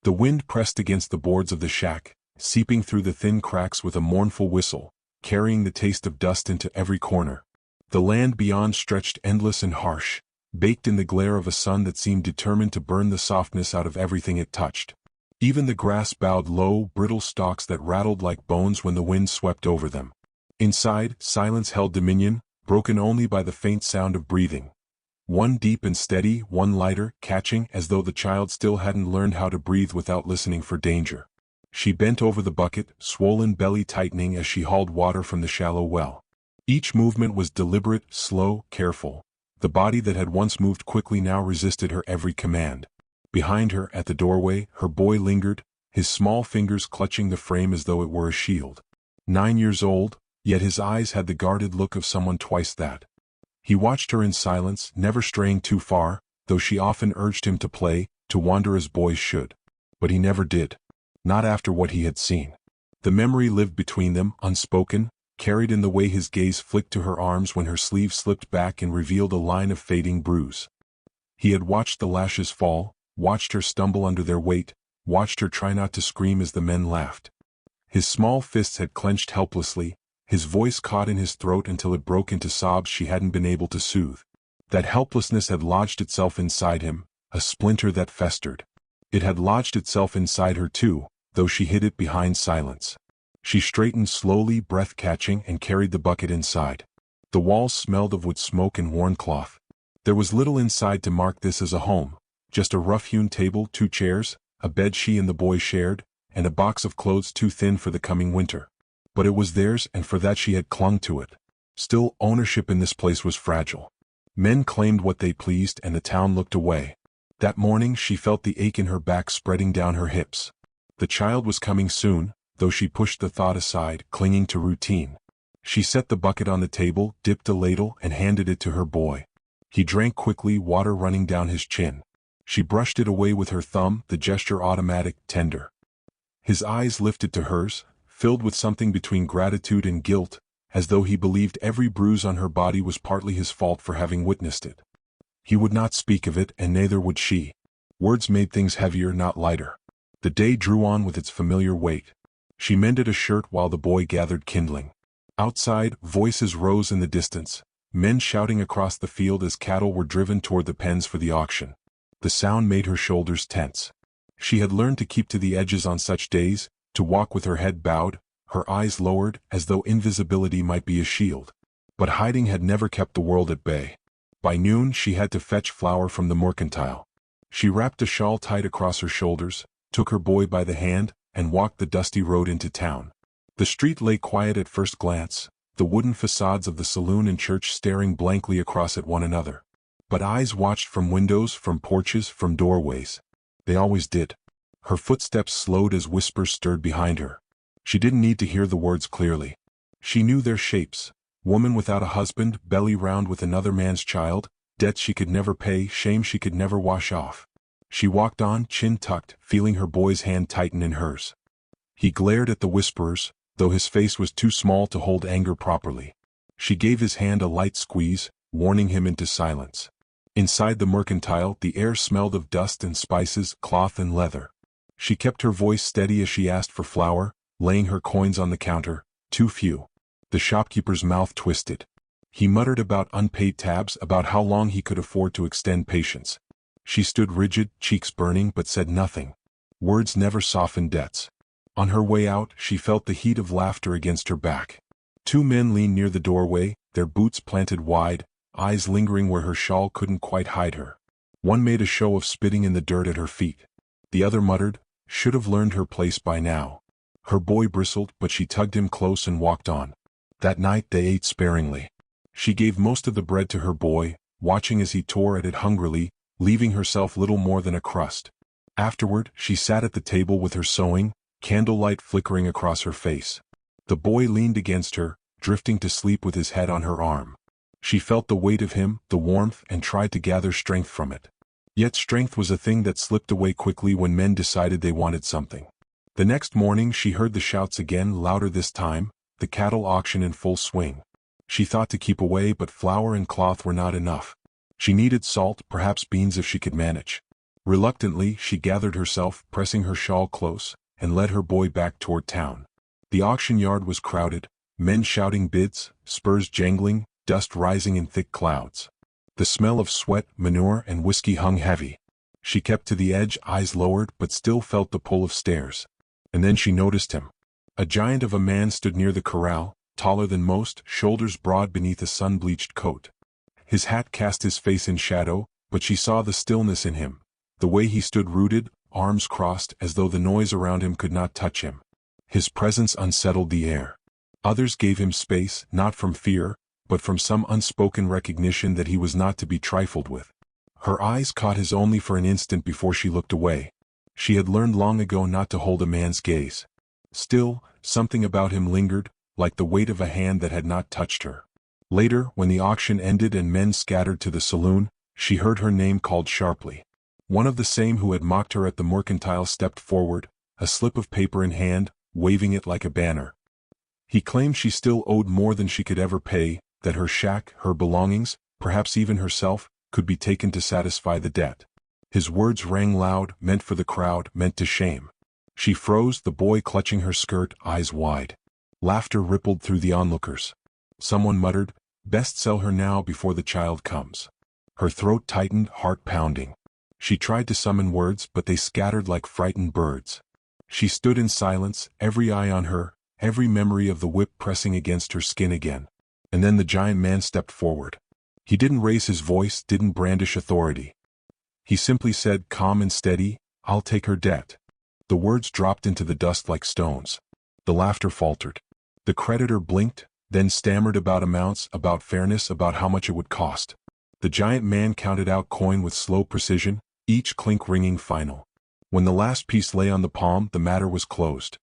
The wind pressed against the boards of the shack, seeping through the thin cracks with a mournful whistle, carrying the taste of dust into every corner. The land beyond stretched endless and harsh, baked in the glare of a sun that seemed determined to burn the softness out of everything it touched. Even the grass bowed low, brittle stalks that rattled like bones when the wind swept over them. Inside, silence held dominion, broken only by the faint sound of breathing. One deep and steady, one lighter, catching as though the child still hadn't learned how to breathe without listening for danger. She bent over the bucket, swollen belly tightening as she hauled water from the shallow well. Each movement was deliberate, slow, careful. The body that had once moved quickly now resisted her every command. Behind her, at the doorway, her boy lingered, his small fingers clutching the frame as though it were a shield. 9 years old, yet his eyes had the guarded look of someone twice that. He watched her in silence, never straying too far, though she often urged him to play, to wander as boys should. But he never did. Not after what he had seen. The memory lived between them, unspoken, carried in the way his gaze flicked to her arms when her sleeve slipped back and revealed a line of fading bruise. He had watched the lashes fall, watched her stumble under their weight, watched her try not to scream as the men laughed. His small fists had clenched helplessly, his voice caught in his throat until it broke into sobs she hadn't been able to soothe. That helplessness had lodged itself inside him, a splinter that festered. It had lodged itself inside her too, though she hid it behind silence. She straightened slowly, breath-catching, and carried the bucket inside. The walls smelled of wood smoke and worn cloth. There was little inside to mark this as a home, just a rough-hewn table, 2 chairs, a bed she and the boy shared, and a box of clothes too thin for the coming winter. But it was theirs, and for that she had clung to it. Still, ownership in this place was fragile. Men claimed what they pleased, and the town looked away. That morning she felt the ache in her back spreading down her hips. The child was coming soon, though she pushed the thought aside, clinging to routine. She set the bucket on the table, dipped a ladle, and handed it to her boy. He drank quickly, water running down his chin. She brushed it away with her thumb, the gesture automatic, tender. His eyes lifted to hers, filled with something between gratitude and guilt, as though he believed every bruise on her body was partly his fault for having witnessed it. He would not speak of it, and neither would she. Words made things heavier, not lighter. The day drew on with its familiar weight. She mended a shirt while the boy gathered kindling. Outside, voices rose in the distance, men shouting across the field as cattle were driven toward the pens for the auction. The sound made her shoulders tense. She had learned to keep to the edges on such days, to walk with her head bowed, her eyes lowered, as though invisibility might be a shield. But hiding had never kept the world at bay. By noon she had to fetch flour from the mercantile. She wrapped a shawl tight across her shoulders, took her boy by the hand, and walked the dusty road into town. The street lay quiet at first glance, the wooden facades of the saloon and church staring blankly across at one another. But eyes watched from windows, from porches, from doorways. They always did. Her footsteps slowed as whispers stirred behind her. She didn't need to hear the words clearly. She knew their shapes. Woman without a husband, belly round with another man's child, debts she could never pay, shame she could never wash off. She walked on, chin tucked, feeling her boy's hand tighten in hers. He glared at the whisperers, though his face was too small to hold anger properly. She gave his hand a light squeeze, warning him into silence. Inside the mercantile, the air smelled of dust and spices, cloth and leather. She kept her voice steady as she asked for flour, laying her coins on the counter, too few. The shopkeeper's mouth twisted. He muttered about unpaid tabs, about how long he could afford to extend patience. She stood rigid, cheeks burning, but said nothing. Words never softened debts. On her way out, she felt the heat of laughter against her back. 2 men leaned near the doorway, their boots planted wide, eyes lingering where her shawl couldn't quite hide her. One made a show of spitting in the dirt at her feet. The other muttered, "Should have learned her place by now." Her boy bristled, but she tugged him close and walked on. That night they ate sparingly. She gave most of the bread to her boy, watching as he tore at it hungrily, leaving herself little more than a crust. Afterward, she sat at the table with her sewing, candlelight flickering across her face. The boy leaned against her, drifting to sleep with his head on her arm. She felt the weight of him, the warmth, and tried to gather strength from it. Yet strength was a thing that slipped away quickly when men decided they wanted something. The next morning she heard the shouts again, louder this time, the cattle auction in full swing. She thought to keep away, but flour and cloth were not enough. She needed salt, perhaps beans if she could manage. Reluctantly, she gathered herself, pressing her shawl close, and led her boy back toward town. The auction yard was crowded, men shouting bids, spurs jangling, dust rising in thick clouds. The smell of sweat, manure, and whiskey hung heavy. She kept to the edge, eyes lowered, but still felt the pull of stares. And then she noticed him. A giant of a man stood near the corral, taller than most, shoulders broad beneath a sun-bleached coat. His hat cast his face in shadow, but she saw the stillness in him, the way he stood rooted, arms crossed, as though the noise around him could not touch him. His presence unsettled the air. Others gave him space, not from fear, but from some unspoken recognition that he was not to be trifled with. Her eyes caught his only for an instant before she looked away. She had learned long ago not to hold a man's gaze. Still, something about him lingered, like the weight of a hand that had not touched her. Later, when the auction ended and men scattered to the saloon, she heard her name called sharply. One of the same who had mocked her at the mercantile stepped forward, a slip of paper in hand, waving it like a banner. He claimed she still owed more than she could ever pay, that her shack, her belongings, perhaps even herself, could be taken to satisfy the debt. His words rang loud, meant for the crowd, meant to shame. She froze, the boy clutching her skirt, eyes wide. Laughter rippled through the onlookers. Someone muttered, "Best sell her now before the child comes." Her throat tightened, heart pounding. She tried to summon words, but they scattered like frightened birds. She stood in silence, every eye on her, every memory of the whip pressing against her skin again. And then the giant man stepped forward. He didn't raise his voice, didn't brandish authority. He simply said, calm and steady, "I'll take her debt." The words dropped into the dust like stones. The laughter faltered. The creditor blinked, then stammered about amounts, about fairness, about how much it would cost. The giant man counted out coin with slow precision, each clink ringing final. When the last piece lay on the palm, the matter was closed.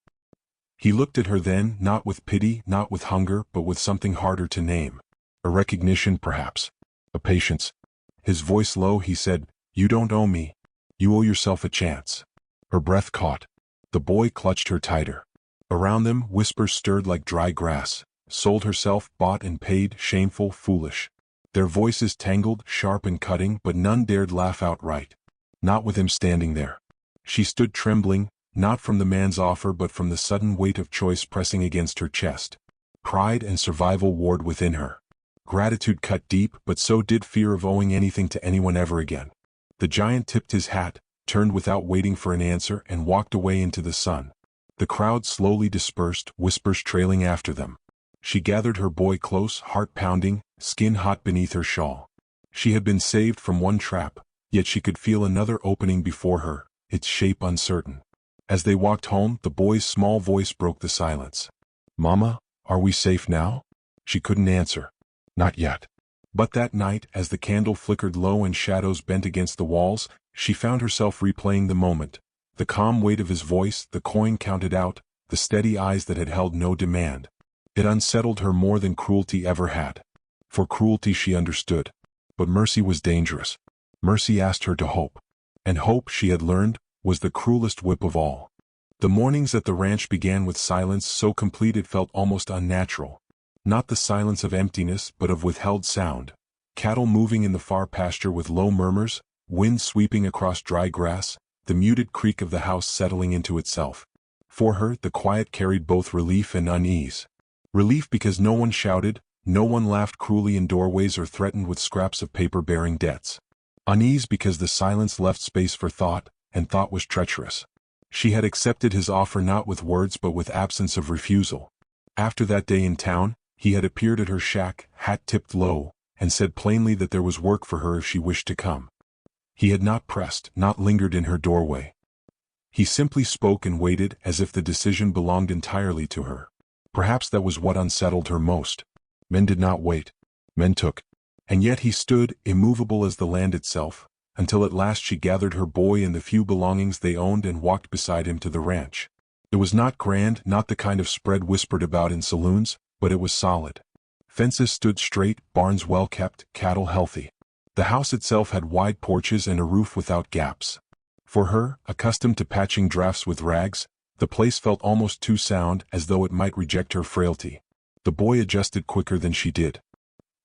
He looked at her then, not with pity, not with hunger, but with something harder to name. A recognition, perhaps. A patience. His voice low, he said, "You don't owe me. You owe yourself a chance." Her breath caught. The boy clutched her tighter. Around them, whispers stirred like dry grass. Sold herself, bought and paid, shameful, foolish. Their voices tangled, sharp and cutting, but none dared laugh outright. Not with him standing there. She stood trembling, not from the man's offer but from the sudden weight of choice pressing against her chest. Pride and survival warred within her. Gratitude cut deep, but so did fear of owing anything to anyone ever again. The giant tipped his hat, turned without waiting for an answer, and walked away into the sun. The crowd slowly dispersed, whispers trailing after them. She gathered her boy close, heart pounding, skin hot beneath her shawl. She had been saved from one trap, yet she could feel another opening before her, its shape uncertain. As they walked home, the boy's small voice broke the silence. "Mama, are we safe now?" She couldn't answer. Not yet. But that night, as the candle flickered low and shadows bent against the walls, she found herself replaying the moment. The calm weight of his voice, the coin counted out, the steady eyes that had held no demand. It unsettled her more than cruelty ever had. For cruelty she understood. But mercy was dangerous. Mercy asked her to hope. And hope, she had learned, was the cruelest whip of all. The mornings at the ranch began with silence so complete it felt almost unnatural. Not the silence of emptiness, but of withheld sound. Cattle moving in the far pasture with low murmurs, wind sweeping across dry grass, the muted creak of the house settling into itself. For her, the quiet carried both relief and unease. Relief because no one shouted, no one laughed cruelly in doorways or threatened with scraps of paper bearing debts. Unease because the silence left space for thought, and thought was treacherous. She had accepted his offer not with words but with absence of refusal. After that day in town, he had appeared at her shack, hat tipped low, and said plainly that there was work for her if she wished to come. He had not pressed, not lingered in her doorway. He simply spoke and waited as if the decision belonged entirely to her. Perhaps that was what unsettled her most. Men did not wait. Men took. And yet he stood, immovable as the land itself, until at last she gathered her boy and the few belongings they owned and walked beside him to the ranch. It was not grand, not the kind of spread whispered about in saloons, but it was solid. Fences stood straight, barns well kept, cattle healthy. The house itself had wide porches and a roof without gaps. For her, accustomed to patching drafts with rags, the place felt almost too sound, as though it might reject her frailty. The boy adjusted quicker than she did.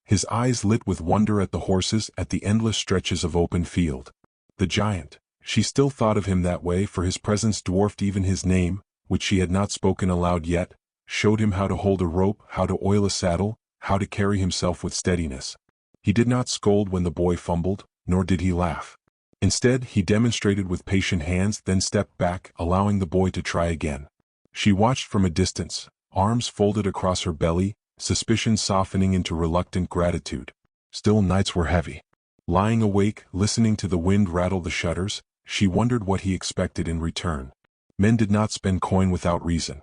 His eyes lit with wonder at the horses, at the endless stretches of open field. The giant, She still thought of him that way, for his presence dwarfed even his name, which she had not spoken aloud yet, showed him how to hold a rope, how to oil a saddle, how to carry himself with steadiness. He did not scold when the boy fumbled, nor did he laugh. Instead, he demonstrated with patient hands, then stepped back, allowing the boy to try again. She watched from a distance, arms folded across her belly, suspicion softening into reluctant gratitude. Still, nights were heavy. Lying awake, listening to the wind rattle the shutters, she wondered what he expected in return. Men did not spend coin without reason.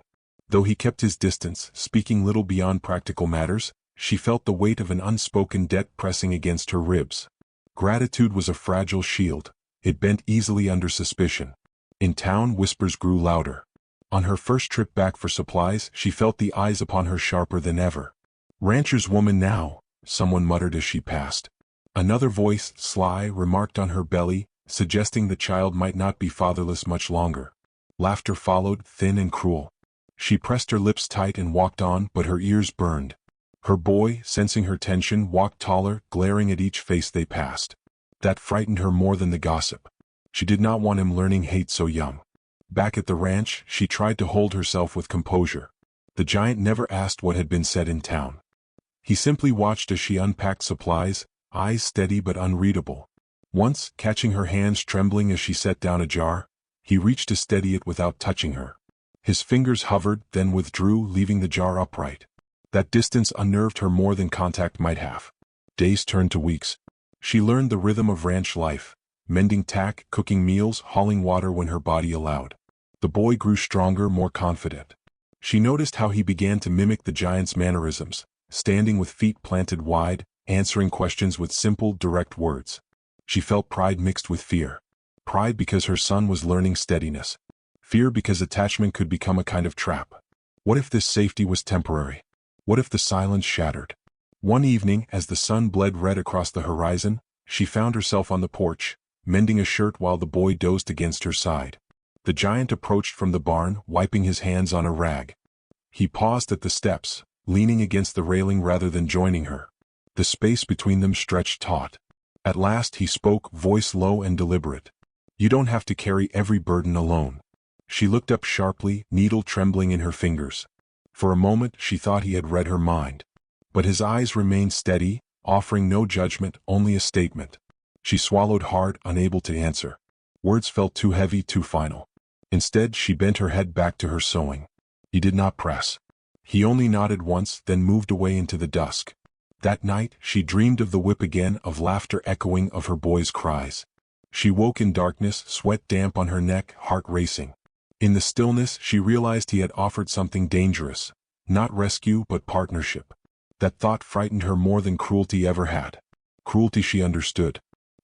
Though he kept his distance, speaking little beyond practical matters, she felt the weight of an unspoken debt pressing against her ribs. Gratitude was a fragile shield. It bent easily under suspicion. In town, whispers grew louder. On her first trip back for supplies, she felt the eyes upon her sharper than ever. "Rancher's woman now," someone muttered as she passed. Another voice, sly, remarked on her belly, suggesting the child might not be fatherless much longer. Laughter followed, thin and cruel. She pressed her lips tight and walked on, but her ears burned. Her boy, sensing her tension, walked taller, glaring at each face they passed. That frightened her more than the gossip. She did not want him learning hate so young. Back at the ranch, she tried to hold herself with composure. The giant never asked what had been said in town. He simply watched as she unpacked supplies, eyes steady but unreadable. Once, catching her hands trembling as she set down a jar, he reached to steady it without touching her. His fingers hovered, then withdrew, leaving the jar upright. That distance unnerved her more than contact might have. Days turned to weeks. She learned the rhythm of ranch life, mending tack, cooking meals, hauling water when her body allowed. The boy grew stronger, more confident. She noticed how he began to mimic the giant's mannerisms, standing with feet planted wide, answering questions with simple, direct words. She felt pride mixed with fear. Pride because her son was learning steadiness. Fear because attachment could become a kind of trap. What if this safety was temporary? What if the silence shattered? One evening, as the sun bled red across the horizon, she found herself on the porch, mending a shirt while the boy dozed against her side. The giant approached from the barn, wiping his hands on a rag. He paused at the steps, leaning against the railing rather than joining her. The space between them stretched taut. At last he spoke, voice low and deliberate. "You don't have to carry every burden alone." She looked up sharply, needle trembling in her fingers. For a moment she thought he had read her mind. But his eyes remained steady, offering no judgment, only a statement. She swallowed hard, unable to answer. Words felt too heavy, too final. Instead, she bent her head back to her sewing. He did not press. He only nodded once, then moved away into the dusk. That night, she dreamed of the whip again, of laughter echoing, of her boy's cries. She woke in darkness, sweat damp on her neck, heart racing. In the stillness, she realized he had offered something dangerous. Not rescue, but partnership. That thought frightened her more than cruelty ever had. Cruelty she understood.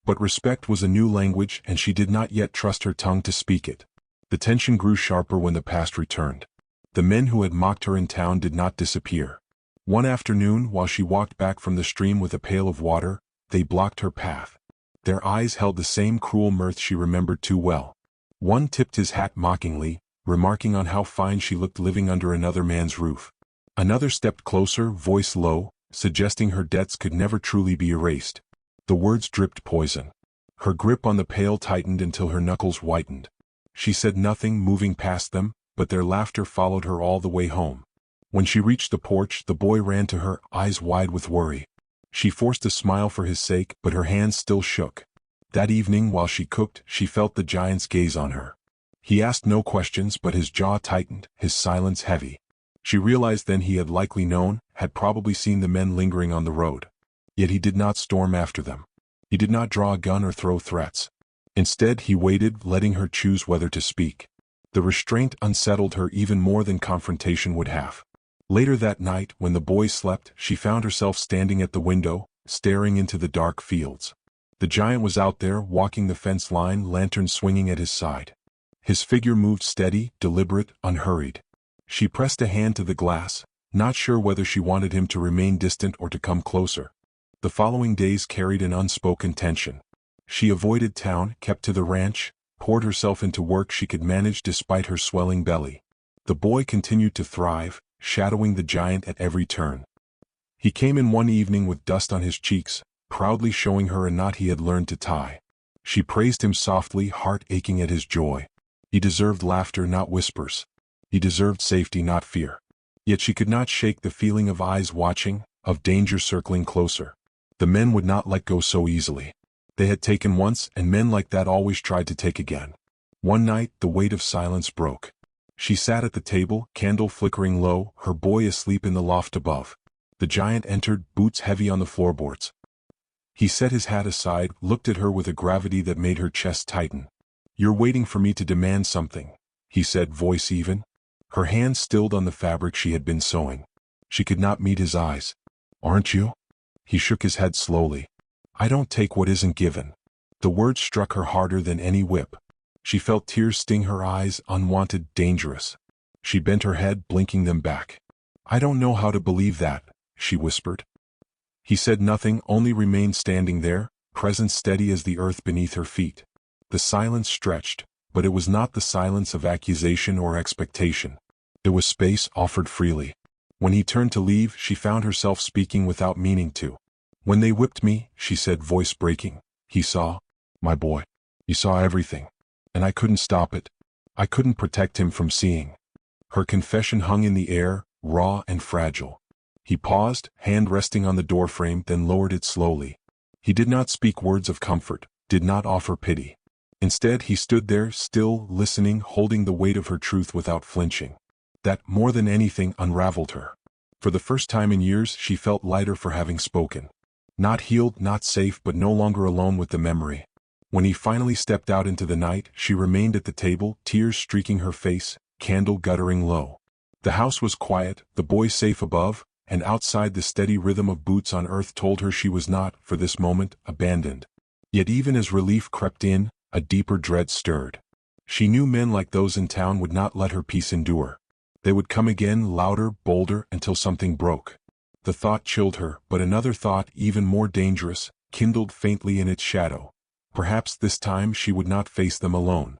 But respect was a new language, and she did not yet trust her tongue to speak it. The tension grew sharper when the past returned. The men who had mocked her in town did not disappear. One afternoon, while she walked back from the stream with a pail of water, they blocked her path. Their eyes held the same cruel mirth she remembered too well. One tipped his hat mockingly, remarking on how fine she looked living under another man's roof. Another stepped closer, voice low, suggesting her debts could never truly be erased. The words dripped poison. Her grip on the pail tightened until her knuckles whitened. She said nothing, moving past them, but their laughter followed her all the way home. When she reached the porch, the boy ran to her, eyes wide with worry. She forced a smile for his sake, but her hands still shook. That evening, while she cooked, she felt the giant's gaze on her. He asked no questions, but his jaw tightened, his silence heavy. She realized then he had likely known, had probably seen the men lingering on the road. Yet he did not storm after them. He did not draw a gun or throw threats. Instead, he waited, letting her choose whether to speak. The restraint unsettled her even more than confrontation would have. Later that night, when the boy slept, she found herself standing at the window, staring into the dark fields. The giant was out there, walking the fence line, lantern swinging at his side. His figure moved steady, deliberate, unhurried. She pressed a hand to the glass, not sure whether she wanted him to remain distant or to come closer. The following days carried an unspoken tension. She avoided town, kept to the ranch, poured herself into work she could manage despite her swelling belly. The boy continued to thrive, shadowing the giant at every turn. He came in one evening with dust on his cheeks, proudly showing her a knot he had learned to tie. She praised him softly, heart aching at his joy. He deserved laughter, not whispers. He deserved safety, not fear. Yet she could not shake the feeling of eyes watching, of danger circling closer. The men would not let go so easily. They had taken once, and men like that always tried to take again. One night, the weight of silence broke. She sat at the table, candle flickering low, her boy asleep in the loft above. The giant entered, boots heavy on the floorboards. He set his hat aside, looked at her with a gravity that made her chest tighten. "You're waiting for me to demand something," he said, voice even. Her hands stilled on the fabric she had been sewing. She could not meet his eyes. "Aren't you?" He shook his head slowly. "I don't take what isn't given." The words struck her harder than any whip. She felt tears sting her eyes, unwanted, dangerous. She bent her head, blinking them back. "I don't know how to believe that," she whispered. He said nothing, only remained standing there, presence steady as the earth beneath her feet. The silence stretched, but it was not the silence of accusation or expectation. It was space offered freely. When he turned to leave, she found herself speaking without meaning to. "When they whipped me," she said, voice breaking, "he saw, my boy. He saw everything. And I couldn't stop it. I couldn't protect him from seeing." Her confession hung in the air, raw and fragile. He paused, hand resting on the doorframe, then lowered it slowly. He did not speak words of comfort, did not offer pity. Instead, he stood there, still, listening, holding the weight of her truth without flinching. That, more than anything, unraveled her. For the first time in years, she felt lighter for having spoken. Not healed, not safe, but no longer alone with the memory. When he finally stepped out into the night, she remained at the table, tears streaking her face, candle guttering low. The house was quiet, the boy safe above, and outside the steady rhythm of boots on earth told her she was not, for this moment, abandoned. Yet even as relief crept in, a deeper dread stirred. She knew men like those in town would not let her peace endure. They would come again, louder, bolder, until something broke. The thought chilled her, but another thought, even more dangerous, kindled faintly in its shadow. Perhaps this time she would not face them alone.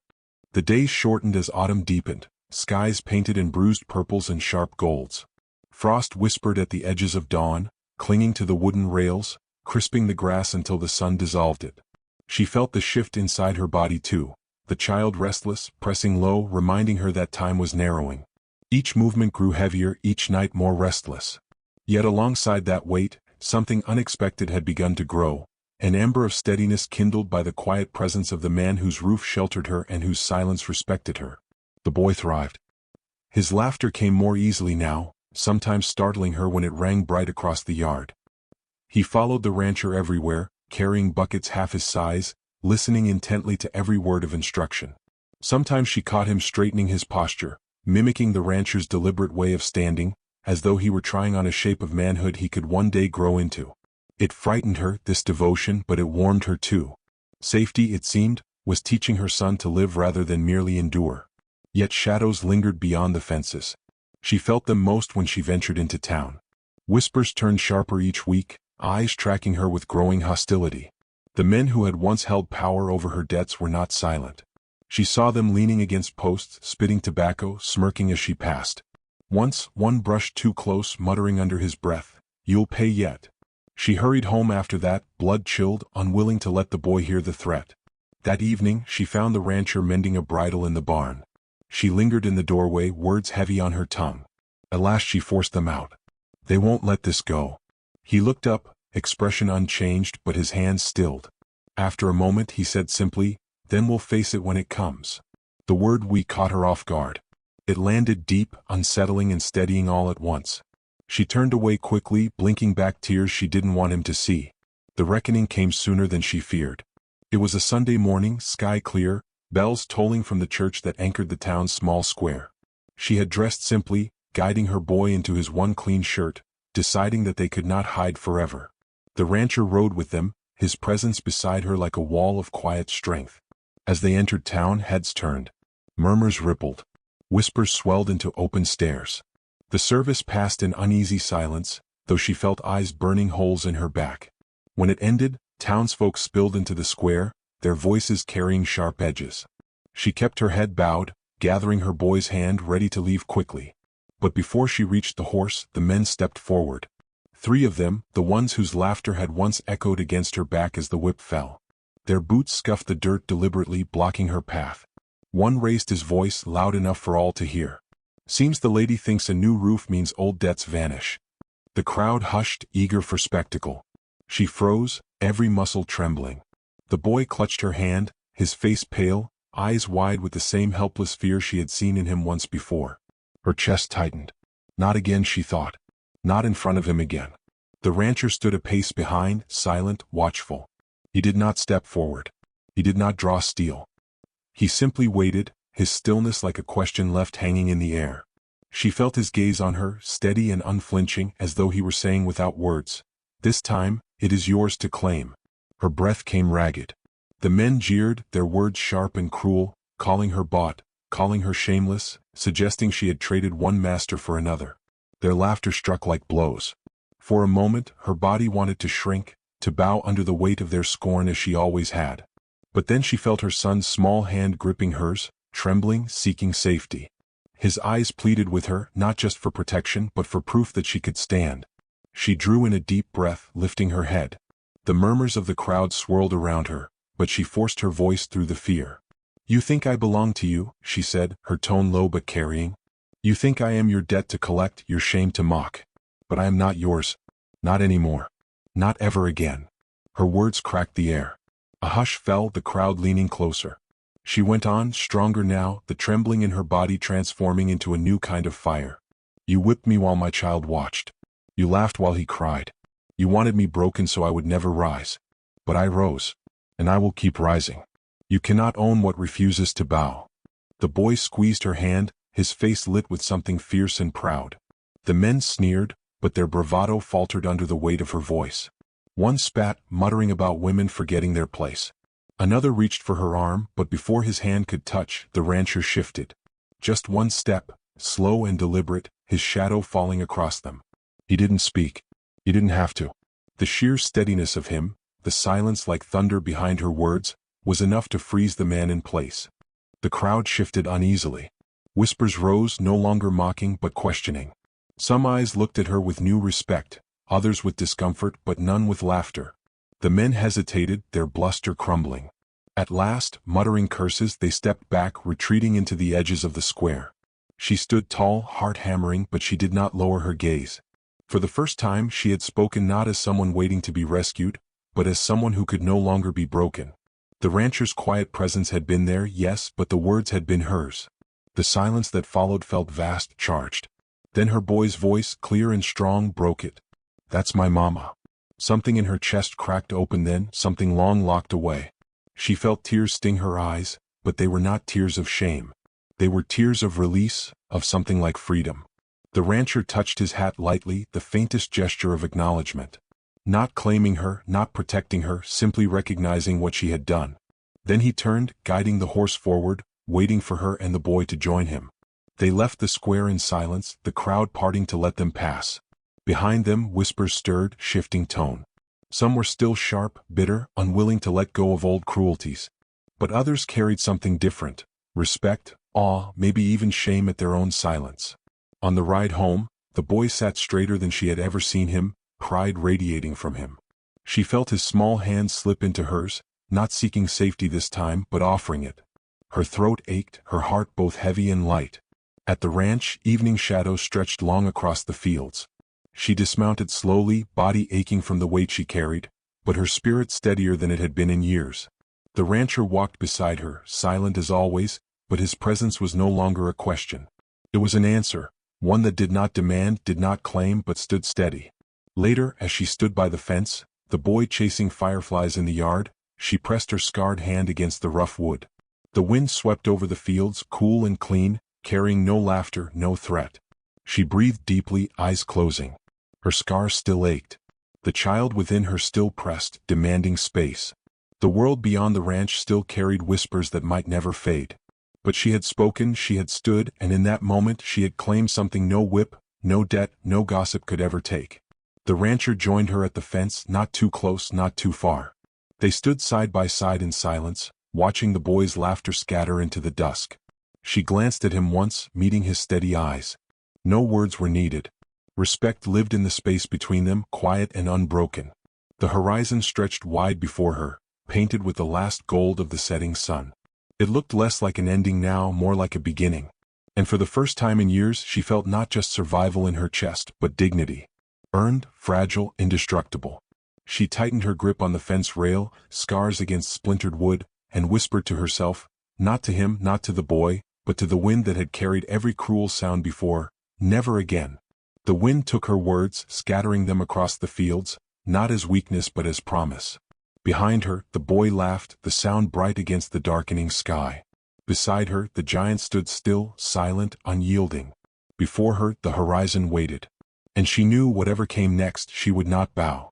The days shortened as autumn deepened, skies painted in bruised purples and sharp golds. Frost whispered at the edges of dawn, clinging to the wooden rails, crisping the grass until the sun dissolved it. She felt the shift inside her body too, the child restless, pressing low, reminding her that time was narrowing. Each movement grew heavier, each night more restless. Yet alongside that weight, something unexpected had begun to grow, an ember of steadiness kindled by the quiet presence of the man whose roof sheltered her and whose silence respected her. The boy thrived. His laughter came more easily now, sometimes startling her when it rang bright across the yard. He followed the rancher everywhere, carrying buckets half his size, listening intently to every word of instruction. Sometimes she caught him straightening his posture, mimicking the rancher's deliberate way of standing, as though he were trying on a shape of manhood he could one day grow into. It frightened her, this devotion, but it warmed her too. Safety, it seemed, was teaching her son to live rather than merely endure. Yet shadows lingered beyond the fences. She felt them most when she ventured into town. Whispers turned sharper each week, eyes tracking her with growing hostility. The men who had once held power over her debts were not silent. She saw them leaning against posts, spitting tobacco, smirking as she passed. Once, one brushed too close, muttering under his breath, "You'll pay yet." She hurried home after that, blood-chilled, unwilling to let the boy hear the threat. That evening, she found the rancher mending a bridle in the barn. She lingered in the doorway, words heavy on her tongue. At last she forced them out. "They won't let this go." He looked up, expression unchanged, but his hands stilled. After a moment he said simply, "Then we'll face it when it comes." The word "we" caught her off guard. It landed deep, unsettling and steadying all at once. She turned away quickly, blinking back tears she didn't want him to see. The reckoning came sooner than she feared. It was a Sunday morning, sky clear, bells tolling from the church that anchored the town's small square. She had dressed simply, guiding her boy into his one clean shirt, deciding that they could not hide forever. The rancher rode with them, his presence beside her like a wall of quiet strength. As they entered town, heads turned. Murmurs rippled. Whispers swelled into open stares. The service passed in uneasy silence, though she felt eyes burning holes in her back. When it ended, townsfolk spilled into the square, their voices carrying sharp edges. She kept her head bowed, gathering her boy's hand, ready to leave quickly. But before she reached the horse, the men stepped forward. 3 of them, the ones whose laughter had once echoed against her back as the whip fell. Their boots scuffed the dirt deliberately, blocking her path. One raised his voice loud enough for all to hear. "Seems the lady thinks a new roof means old debts vanish." The crowd hushed, eager for spectacle. She froze, every muscle trembling. The boy clutched her hand, his face pale, eyes wide with the same helpless fear she had seen in him once before. Her chest tightened. Not again, she thought. Not in front of him again. The rancher stood a pace behind, silent, watchful. He did not step forward. He did not draw steel. He simply waited, his stillness like a question left hanging in the air. She felt his gaze on her, steady and unflinching, as though he were saying without words, "This time, it is yours to claim." Her breath came ragged. The men jeered, their words sharp and cruel, calling her bought, calling her shameless, suggesting she had traded one master for another. Their laughter struck like blows. For a moment, her body wanted to shrink, to bow under the weight of their scorn as she always had. But then she felt her son's small hand gripping hers, trembling, seeking safety. His eyes pleaded with her, not just for protection but for proof that she could stand. She drew in a deep breath, lifting her head. The murmurs of the crowd swirled around her, but she forced her voice through the fear. "You think I belong to you," she said, her tone low but carrying. "You think I am your debt to collect, your shame to mock. But I am not yours. Not anymore. Not ever again." Her words cracked the air. A hush fell, the crowd leaning closer. She went on, stronger now, the trembling in her body transforming into a new kind of fire. "You whipped me while my child watched. You laughed while he cried. You wanted me broken so I would never rise. But I rose. And I will keep rising. You cannot own what refuses to bow." The boy squeezed her hand, his face lit with something fierce and proud. The men sneered, but their bravado faltered under the weight of her voice. One spat, muttering about women forgetting their place. Another reached for her arm, but before his hand could touch, the rancher shifted. Just one step, slow and deliberate, his shadow falling across them. He didn't speak. He didn't have to. The sheer steadiness of him, the silence like thunder behind her words, was enough to freeze the man in place. The crowd shifted uneasily. Whispers rose, no longer mocking but questioning. Some eyes looked at her with new respect, others with discomfort but none with laughter. The men hesitated, their bluster crumbling. At last, muttering curses, they stepped back, retreating into the edges of the square. She stood tall, heart hammering, but she did not lower her gaze. For the first time she had spoken not as someone waiting to be rescued, but as someone who could no longer be broken. The rancher's quiet presence had been there, yes, but the words had been hers. The silence that followed felt vast, charged. Then her boy's voice, clear and strong, broke it. "That's my mama." Something in her chest cracked open then, something long locked away. She felt tears sting her eyes, but they were not tears of shame. They were tears of release, of something like freedom. The rancher touched his hat lightly, the faintest gesture of acknowledgement. Not claiming her, not protecting her, simply recognizing what she had done. Then he turned, guiding the horse forward, waiting for her and the boy to join him. They left the square in silence, the crowd parting to let them pass. Behind them, whispers stirred, shifting tone. Some were still sharp, bitter, unwilling to let go of old cruelties. But others carried something different: respect, awe, maybe even shame at their own silence. On the ride home, the boy sat straighter than she had ever seen him, pride radiating from him. She felt his small hand slip into hers, not seeking safety this time but offering it. Her throat ached, her heart both heavy and light. At the ranch, evening shadows stretched long across the fields. She dismounted slowly, body aching from the weight she carried, but her spirit steadier than it had been in years. The rancher walked beside her, silent as always, but his presence was no longer a question. It was an answer, one that did not demand, did not claim, but stood steady. Later, as she stood by the fence, the boy chasing fireflies in the yard, she pressed her scarred hand against the rough wood. The wind swept over the fields, cool and clean, carrying no laughter, no threat. She breathed deeply, eyes closing. Her scars still ached. The child within her still pressed, demanding space. The world beyond the ranch still carried whispers that might never fade. But she had spoken, she had stood, and in that moment she had claimed something no whip, no debt, no gossip could ever take. The rancher joined her at the fence, not too close, not too far. They stood side by side in silence, watching the boy's laughter scatter into the dusk. She glanced at him once, meeting his steady eyes. No words were needed. Respect lived in the space between them, quiet and unbroken. The horizon stretched wide before her, painted with the last gold of the setting sun. It looked less like an ending now, more like a beginning. And for the first time in years she felt not just survival in her chest, but dignity. Earned, fragile, indestructible. She tightened her grip on the fence rail, scars against splintered wood, and whispered to herself, not to him, not to the boy, but to the wind that had carried every cruel sound before, never again. The wind took her words, scattering them across the fields, not as weakness but as promise. Behind her, the boy laughed, the sound bright against the darkening sky. Beside her, the giant stood still, silent, unyielding. Before her, the horizon waited. And she knew whatever came next, she would not bow.